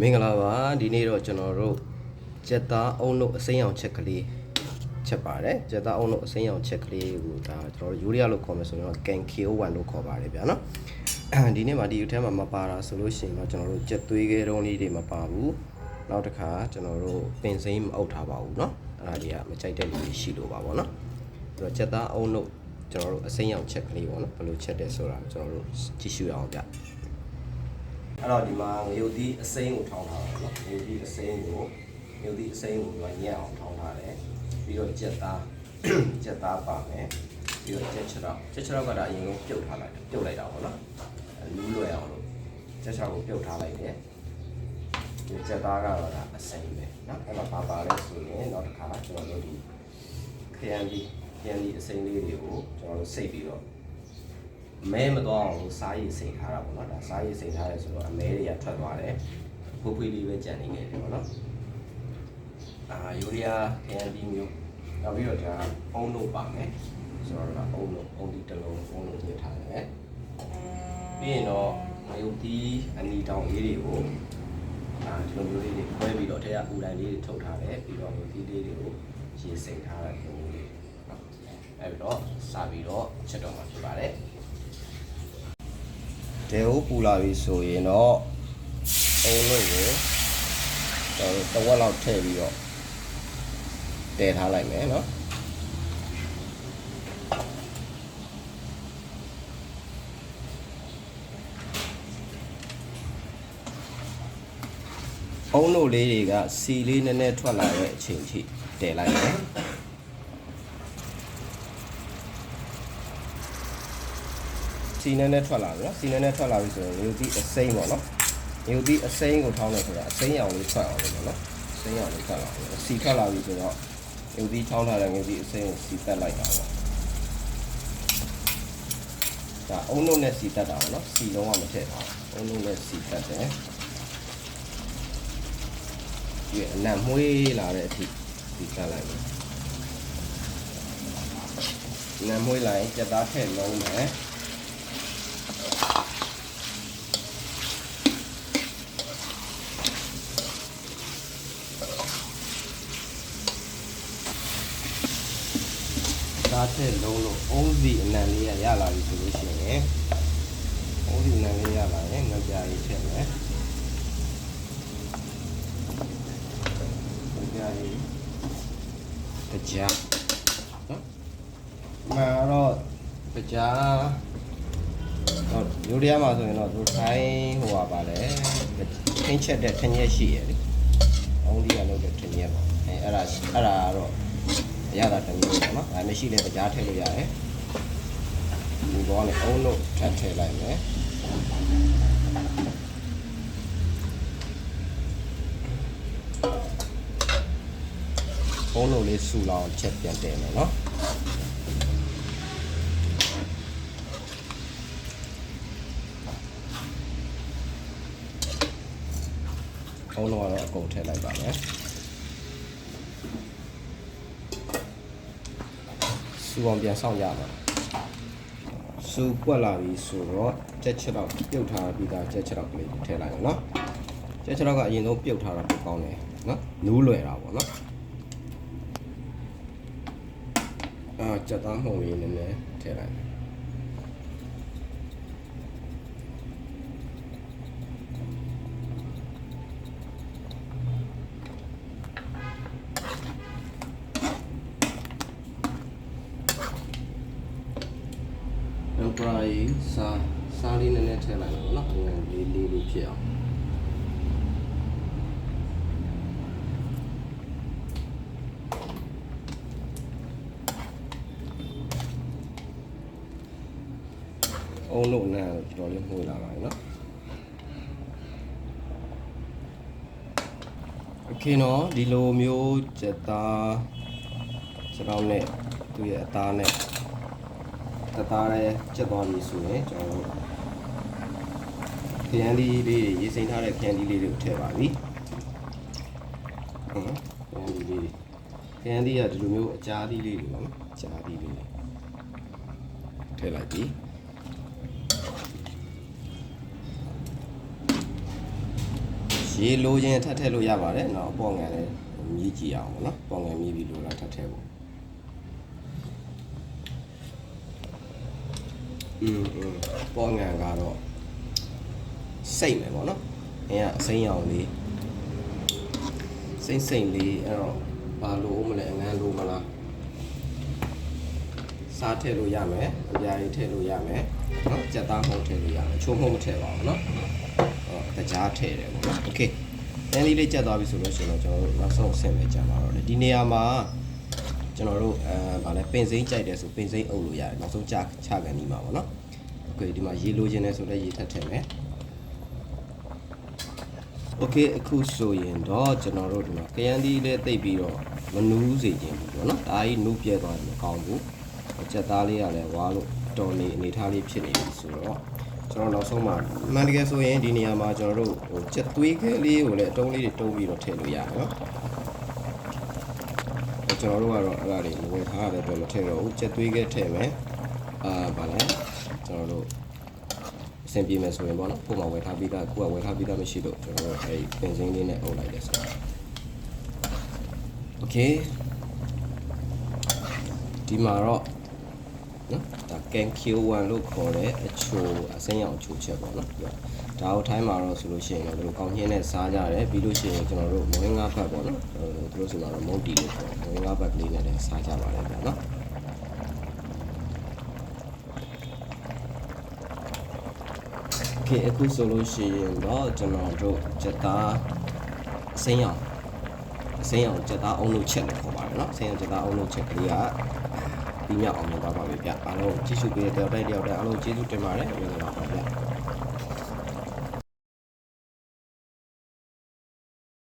မင်္ဂလာပါဒီနေ့တော့ကျွန်တော်တို့ကြက်သားအုံတို့အစိမ်းအောင်ချက်ကလေးချက်ပါတယ်ကြက်သားအုံတို့အစိမ်းအောင်ချက်ကလေးကိုဒါကျွန်တော်တို့ယူရီးယားလို့ခေါ်မယ်ဆိုရင်တော့ can KO1 လို့ခေါ်ပါတယ်ဗျာနော်ဒီနေ့မှာဒီအထဲမှာမပါတာဆိုလို့ရှိရင်တော့ကျွန်တော်တို့ကြက်သွေးခဲတုံးလေးတွေမပါဘူးနောက်တစ်ခါကျွန်တော်တို့ပင်စိမ်းမအုပ်ထားပါဘူးเนาะအဲ့ဒါတွေကမကြိုက်တဲ့လူတွေရှိလို့ပါဗောနော်အဲ့တော့ကြက်သားအုံတို့ကျွန်တော်တို့အစိမ်းအောင်ချက်ကလေးပေါ့နော်ဘယ်လိုချက်တယ်ဆိုတာကျွန်တော်တို့ကြည့်ရှုရအောင်ဗျအဲ့တော့ဒီမှာငရုတ်သီးအစိမ်းကိုထောင်းထားတာနော်ငရုတ်သီးအစိမ်းကိုညက်အောင်ထောင်းထားတယ်ပြီးတော့ကြက်သားပါမယ်ပြီးတော့ကြက်ချောက်ကတော့အရင်ဆုံးပြုတ်ထားလိုက်ပြုတ်လိုက်တာပေါ့နော်လူးလွယ်အောင်လို့ကြက်ချောက်ကိုပြုတ်ထားလိုက်တယ်ဒီကြက်သားကတော့ဒါအစိမ်းပဲနော်အဲ့တော့ပါလဲဆိုရင်နောက်တစ်ခါကျွန်တော်တို့ဒီခရမ်းဒီအစိမ်းလေးတွေကိုကျွန်တော်တို့စိတ်ပြီးတော့မဲမသွားအောင်စားရည်စိတ်ထားတာပေါ့နော်ဒါစားရည်စိတ်ထားရဲဆိုတော့အမဲတွေကထွက်သွားတယ်ဖွေးဖွေးလေးပဲကြံနေခဲ့တယ်ပေါ့နော်ယူရီးယားခရမ်းဒီမျိုးနောက်ပြီးတော့ဒါအုံလို့ပါမယ်ဆိုတော့ဒါအုံဒီတစ်လုံးအုံလို့ညှစ်ထားတယ်ပြီးရင်တော့ငရုတ်သီးအနီတောင်လေးတွေကိုဒီလိုမျိုးလေးတွေခွဲပြီးတော့ထဲကအူတိုင်းလေးတွေထုတ်ထားတယ်ပြီးတော့ငရုတ်သီးလေးတွေကိုရေစိတ်ထားတဲ့ပုံလေးအဲ့ပြီးတော့စားပြီးတော့ချက်တော့မှာဖြစ်ပါတယ်တဲဟုတ်ပူလာပြီဆိုရင်တော့အုံလို့ကိုတဝက်လောက်ထည့်ပြီးတော့တည်ထားလိုက်မယ်နော်အုံလို့လေးတွေကစီလေးနည်းနည်းထွက်လာတဲ့အချိန်ထိတည်လိုက်မယ်စီနည်းနည်းထွက်လာပြီနော်စီနည်းနည်းထွက်လာပြီဆိုရင်ငရုတ်သီးအစိမ်းပေါ့နော်ငရုတ်သီးအစိမ်းကိုထောင်းလိုက်ဆိုတာအစိမ်းရောင်လေးထွက်အောင်လို့ပေါ့နော်အစိမ်းရောင်လေးထွက်လာအောင်စီထွက်လာပြီဆိုတော့ငရုတ်သီးထောင်းထားတဲ့ငရုတ်သီးအစိမ်းကိုစီတက်လိုက်တာပေါ့ဒါအုံလုံးနဲ့စီတက်တာပေါ့နော်စီလုံးဝမထည့်ထားဘူးအုံလုံးနဲ့စီတက်တယ်ဒီအနံ့မွေးလာတဲ့အထိစီတက်လိုက်မယ်အနံ့မွေးလာရင်ကြက်သားထည့်လုံးမယ်သားထည့်လုံးလို့အုံးစီအနံလေးရလာပြီဆိုလို့ရှိရင်အုံးစီအနံလေးရလာရင်ငပြားလေးထည့်မယ်ငပြားလေးကြားနော်မှာတော့ကြားယူရီးယားမှာဆိုရင်တော့သူထိုင်းဟိုပါလေထင်းချက်တဲ့ထင်းရက်ရှိရလေအုံးဒီကလုပ်တဲ့ထင်းရက်ပါအဲ့ဒါကတော့ရတာတမျိုးပေါ့နော်ဒါမရှိလဲကြားထည့်လို့ရတယ်ဒီဘောနဲ့အုံးလို့ထပ်ထည့်လိုက်မယ်အုံးလို့လေးဆူလောင်ချက်ပြန်တယ်မယ်နော်အုံးလို့ကတော့အကုန်ထည့်လိုက်ပါမယ်စူအောင်ပြန်ဆောင်ရမှာစူပွက်လာပြီဆိုတော့ကြက်ချက်တော့ပြုတ်ထားပြီးသားကြက်ချက်တော့ကလေးထည့်လိုက်အောင်နော်ကြက်ချက်တော့ကအရင်ဆုံးပြုတ်ထားတာပိုကောင်းတယ်နော်နူးလွယ်တာပေါ့နော်ကြက်သားမှုန်လေးနည်းနည်းထည့်လိုက်ပရိုင်စားလေးနည်းနည်းထည့်လိုက်လို့နော်လေးဖြစ်အောင်အုံးလို့နဲ့တော်လေးမှုလာပါပြီနော်โอเคနော်ဒီလိုမျိုးကြက်သားခြေထောက်နဲ့သူ့ရဲ့အသားနဲ့သားရဲချက်သွားပြီဆိုရင်ကျွန်တော်တို့ခရမ်းသီးလေးရေးစိမ်းထားတဲ့ခရမ်းသီးလေးတွေကိုထည့်ပါပြီခရမ်းသီးကဒီလိုမျိုးအကြားသီးလေးတွေပေါ့နော်အကြားသီးလေးထည့်လိုက်ပြီ စ ရေလိုခြင်းထပ်ထည့်လို့ရပါတယ်နော်ပေါ့ငံလည်းမြည်ကြည့်အောင်ပေါ့နော်ပေါ့ငံမြည်ပြီးလိုတော့ထပ်ထည့်ဖို့ပေါ့ငံကတော့စိတ်မယ်ပေါ့နော်အင်းကအစိမ်းရောင်လေးစိမ့်လေးအဲ့တော့ဘာလို့မလဲအငန်းလို့မလားစားထည့်လို့ရမယ်အပြားကြီးထည့်လို့ရမယ်နော်ကြက်သားမှုန့်ထည့်လို့ရမယ်ချိုးမှုန့်မထည့်ပါဘူးနော်တကြားထည့်တယ်ပေါ့နော်โอเคနည်းလေးကြက်သွားပြီဆိုလို့ရှိရင်တော့ကျွန်တော်တို့နောက်ဆုံးအဆင့်ပဲကြာမှာတော့လေဒီနေရာမှာကျွန်တော်တို့ဗာလဲပင်စိမ့်ကြိုက်တယ်ဆိုပင်စိမ့်အုပ်လို့ရတယ်နောက်ဆုံးချကန်ဒီမှာပေါ့နော်โอเคဒီမှာရေလိုခြင်းနဲ့ဆိုလည်းရေထပ်ထည့်မယ်โอเคအခုဆိုရင်တော့ကျွန်တော်တို့ဒီမှာကရန်ဒီလေးတိတ်ပြီးတော့မနူးစေခြင်းဘူးပေါ့နော်ဒါကြီးနူးပြဲသွားရင်မကောင်းဘူးကြက်သားလေးကလည်းဝါလို့တော်နေအနေထားလေးဖြစ်နေပြီဆိုတော့ကျွန်တော်နောက်ဆုံးမှာမှန်တကယ်ဆိုရင်ဒီနေရာမှာကျွန်တော်တို့ဟိုကြက်သွေးခဲလေးကိုလည်းအတုံးလေးတွေတုံးပြီးတော့ထည့်လို့ရတယ်နော်ကျွန်တော်တို့ကတော့အဲ့ဒါတွေမဝယ်ထားရတဲ့အတွက်မထည့်တော့ဘူးကြက်သွေးခဲထည့်မယ်ဗာလဲကျွန်တော်တို့အဆင်ပြေမယ်ဆိုရင်ပေါ့နော်ကိုယ်မှဝယ်ထားပြီးသားကိုယ်ကဝယ်ထားပြီးသားမရှိလို့ကျွန်တော်တို့အဲ့ပင်စင်းလေးနဲ့အုပ်လိုက်တယ်ဆိုတော့โอเคဒီမှာတော့နော်ဒါ can q1 လို့ခေါ်တဲ့အချိုအစိမ်းရောင်ချိုချက်ပေါ့နော်ဒါကိုထိုင်းမှာတော့ဆိုလို့ရှိရင်တော့ဒီလိုကောင်းချင်းနဲ့စားကြတယ်ပြီးလို့ရှိရင်ကျွန်တော်တို့မွေးငါးဘတ်ပေါ့နော်သူတို့ဆိုတော့မုတ်တီလို့ခေါ်မွေးငါးဘတ်ကလေးနဲ့လည်းစားကြပါတယ်ဗျာနော်โอเคအခုဆိုလို့ရှိရင်တော့ကျွန်တော်တို့ကြက်သားအစိမ်းရောင်ကြက်သားအုံလို့ချက်လို့ခေါ်ပါတယ်နော်အစိမ်းရောင်ကြက်သားအုံလို့ချက်ကလေးကပြီးမြောက်အောင်လုပ်ပါပါပြီဗျအားလုံးကြည့်ရှုပေးတဲ့တယောက်တိုင်းအားလုံးကျေးဇူးတင်ပါတယ်မင်္ဂလာပါဗျ